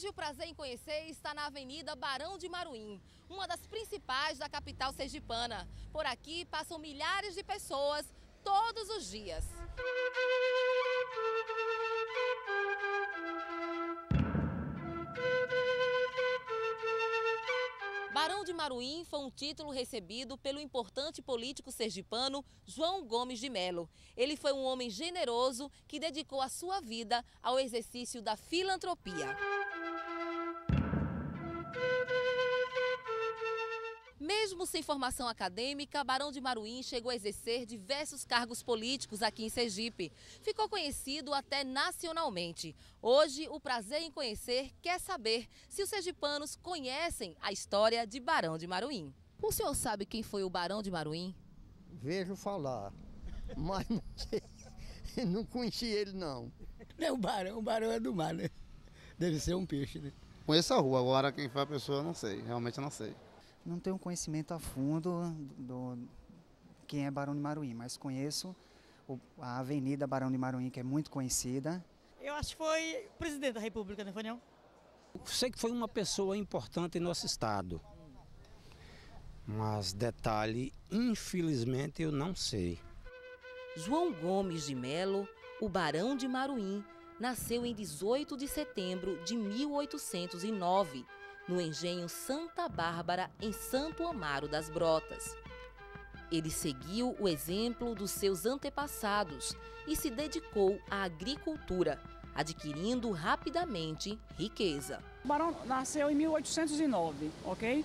Hoje o prazer em conhecer está na Avenida Barão de Maruim, uma das principais da capital sergipana. Por aqui passam milhares de pessoas todos os dias. Barão de Maruim foi um título recebido pelo importante político sergipano João Gomes de Melo. Ele foi um homem generoso que dedicou a sua vida ao exercício da filantropia. Mesmo sem formação acadêmica, Barão de Maruim chegou a exercer diversos cargos políticos aqui em Sergipe. Ficou conhecido até nacionalmente. Hoje, o prazer em conhecer quer saber se os sergipanos conhecem a história de Barão de Maruim. O senhor sabe quem foi o Barão de Maruim? Vejo falar, mas não sei, não conheci ele não. Não, o barão é do mar, né? Deve ser um peixe, né? Conheço a rua, agora quem foi a pessoa eu não sei, realmente eu não sei. Não tenho conhecimento a fundo quem é Barão de Maruim, mas conheço a Avenida Barão de Maruim, que é muito conhecida. Eu acho que foi o presidente da República, não foi não? Sei que foi uma pessoa importante em nosso estado, mas detalhe, infelizmente eu não sei. João Gomes de Melo, o Barão de Maruim, nasceu em 18 de setembro de 1809, no engenho Santa Bárbara, em Santo Amaro das Brotas. Ele seguiu o exemplo dos seus antepassados e se dedicou à agricultura, adquirindo rapidamente riqueza. O Barão nasceu em 1809, ok?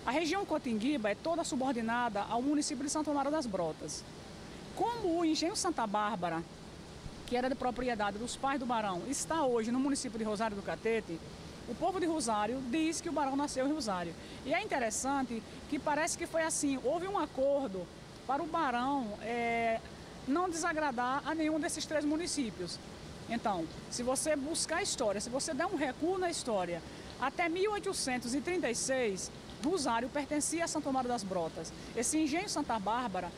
A região Cotinguiba é toda subordinada ao município de Santo Amaro das Brotas. Como o engenho Santa Bárbara, que era de propriedade dos pais do Barão, está hoje no município de Rosário do Catete, o povo de Rosário diz que o Barão nasceu em Rosário. E é interessante que parece que foi assim, houve um acordo para o Barão não desagradar a nenhum desses três municípios. Então, se você buscar a história, se você der um recuo na história, até 1836, Rosário pertencia a Santo Amaro das Brotas. Esse engenho Santa Bárbara,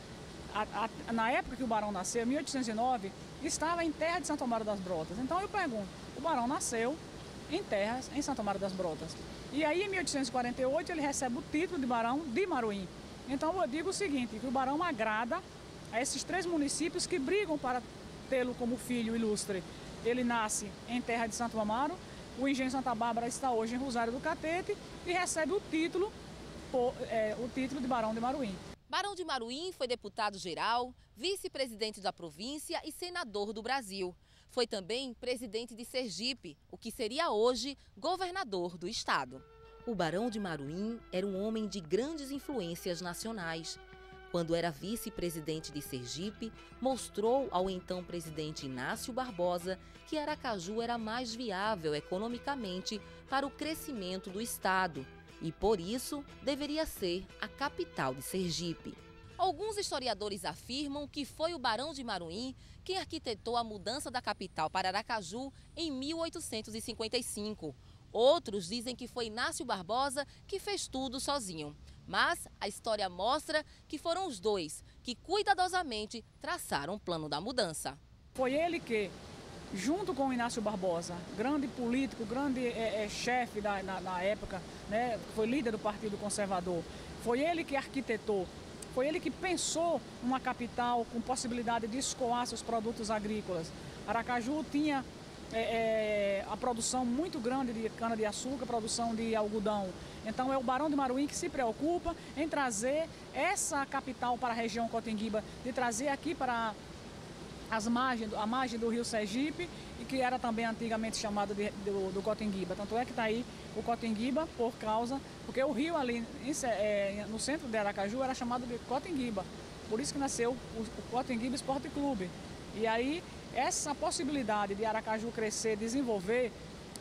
na época que o Barão nasceu, 1809, estava em terra de Santo Amaro das Brotas. Então eu pergunto, o Barão nasceu em terras em Santo Amaro das Brotas. E aí, em 1848, ele recebe o título de Barão de Maruim. Então, eu digo o seguinte, que o Barão agrada a esses três municípios que brigam para tê-lo como filho ilustre. Ele nasce em terra de Santo Amaro, o engenho Santa Bárbara está hoje em Rosário do Catete e recebe o título de Barão de Maruim. Barão de Maruim foi deputado-geral, vice-presidente da província e senador do Brasil. Foi também presidente de Sergipe, o que seria hoje governador do estado. O Barão de Maruim era um homem de grandes influências nacionais. Quando era vice-presidente de Sergipe, mostrou ao então presidente Inácio Barbosa que Aracaju era mais viável economicamente para o crescimento do estado e, por isso, deveria ser a capital de Sergipe. Alguns historiadores afirmam que foi o Barão de Maruim quem arquitetou a mudança da capital para Aracaju em 1855. Outros dizem que foi Inácio Barbosa que fez tudo sozinho. Mas a história mostra que foram os dois que cuidadosamente traçaram o plano da mudança. Foi ele que, junto com o Inácio Barbosa, grande político, grande chefe na época, né, foi líder do Partido Conservador, foi ele que arquitetou, foi ele que pensou uma capital com possibilidade de escoar seus produtos agrícolas. Aracaju tinha a produção muito grande de cana-de-açúcar, produção de algodão. Então é o Barão de Maruim que se preocupa em trazer essa capital para a região Cotinguiba, de trazer aqui para a margem do rio Sergipe, e que era também antigamente chamado do Cotinguiba. Tanto é que está aí o Cotinguiba porque o rio ali no centro de Aracaju era chamado de Cotinguiba. Por isso que nasceu o Cotinguiba Esporte Clube. E aí essa possibilidade de Aracaju crescer, desenvolver,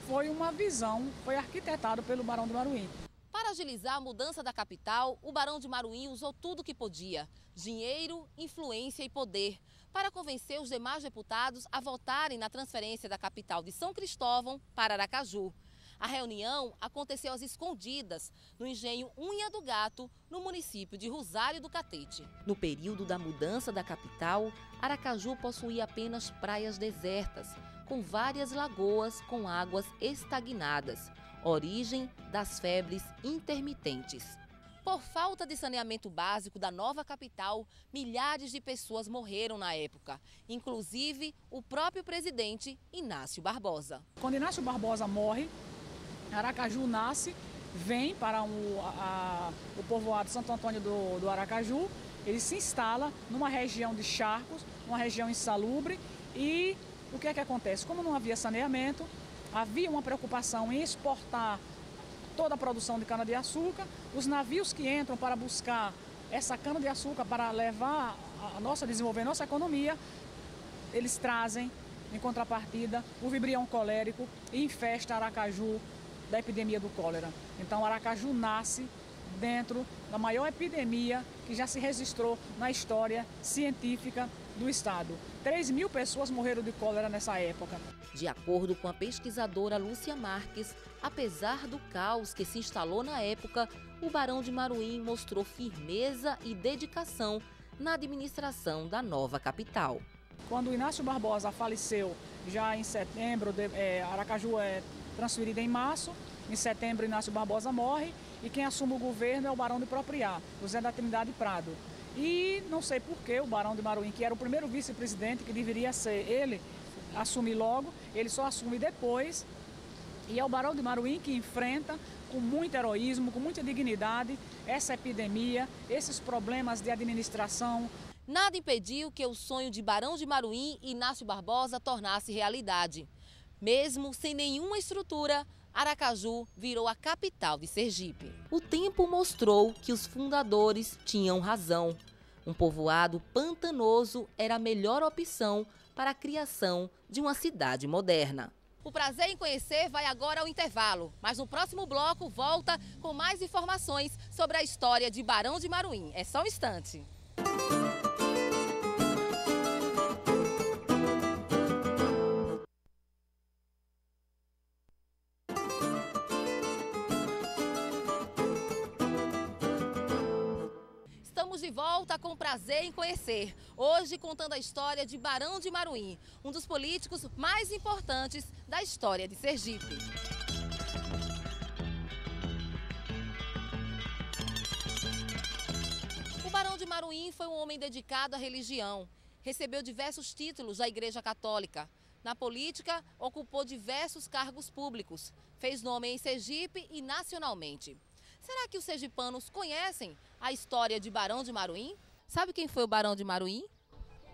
foi uma visão, foi arquitetado pelo Barão de Maruim. Para agilizar a mudança da capital, o Barão de Maruim usou tudo o que podia: dinheiro, influência e poder, para convencer os demais deputados a votarem na transferência da capital de São Cristóvão para Aracaju. A reunião aconteceu às escondidas, no engenho Unha do Gato, no município de Rosário do Catete. No período da mudança da capital, Aracaju possuía apenas praias desertas, com várias lagoas com águas estagnadas. origem das febres intermitentes. Por falta de saneamento básico da nova capital, milhares de pessoas morreram na época, inclusive o próprio presidente Inácio Barbosa. Quando Inácio Barbosa morre, Aracaju nasce, vem para o povoado Santo Antônio do Aracaju, ele se instala numa região de charcos, uma região insalubre, e o que é que acontece? Como não havia saneamento, havia uma preocupação em exportar toda a produção de cana-de-açúcar. Os navios que entram para buscar essa cana-de-açúcar para levar desenvolver nossa economia, eles trazem, em contrapartida, o vibrião colérico e infesta Aracaju da epidemia do cólera. Então Aracaju nasce dentro da maior epidemia que já se registrou na história científica do estado. 3.000 pessoas morreram de cólera nessa época. De acordo com a pesquisadora Lúcia Marques, apesar do caos que se instalou na época, o Barão de Maruim mostrou firmeza e dedicação na administração da nova capital. Quando Inácio Barbosa faleceu, já em setembro, Aracaju é transferida em março. Em setembro, Inácio Barbosa morre e quem assume o governo é o Barão de Propriá, José da Trindade Prado. E não sei por que o Barão de Maruim, que era o primeiro vice-presidente, que deveria ser ele, assume logo, ele só assume depois. E é o Barão de Maruim que enfrenta com muito heroísmo, com muita dignidade, essa epidemia, esses problemas de administração. Nada impediu que o sonho de Barão de Maruim e Inácio Barbosa tornasse realidade. Mesmo sem nenhuma estrutura, Aracaju virou a capital de Sergipe. O tempo mostrou que os fundadores tinham razão. Um povoado pantanoso era a melhor opção para a criação de uma cidade moderna. O prazer em conhecer vai agora ao intervalo, mas no próximo bloco volta com mais informações sobre a história de Barão de Maruim. É só um instante. Estamos de volta com prazer em conhecer. Hoje contando a história de Barão de Maruim, um dos políticos mais importantes da história de Sergipe. O Barão de Maruim foi um homem dedicado à religião. Recebeu diversos títulos da Igreja Católica. Na política, ocupou diversos cargos públicos. Fez nome em Sergipe e nacionalmente. Será que os sergipanos conhecem a história de Barão de Maruim? Sabe quem foi o Barão de Maruim?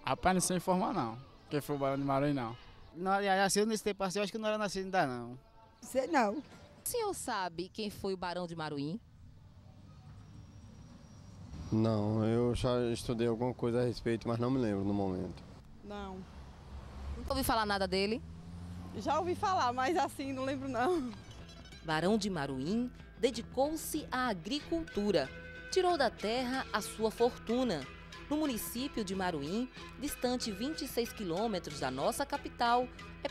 Rapaz, não sei informar não. Quem foi o Barão de Maruim, não. Não, nasceu nesse tempo assim, eu acho que não era nascido ainda não. Sei não. O senhor sabe quem foi o Barão de Maruim? Não, eu já estudei alguma coisa a respeito, mas não me lembro no momento. Não. Nunca ouvi falar nada dele? Já ouvi falar, mas assim, não lembro não. Barão de Maruim dedicou-se à agricultura. Tirou da terra a sua fortuna. No município de Maruim, distante 26 quilômetros da nossa capital, é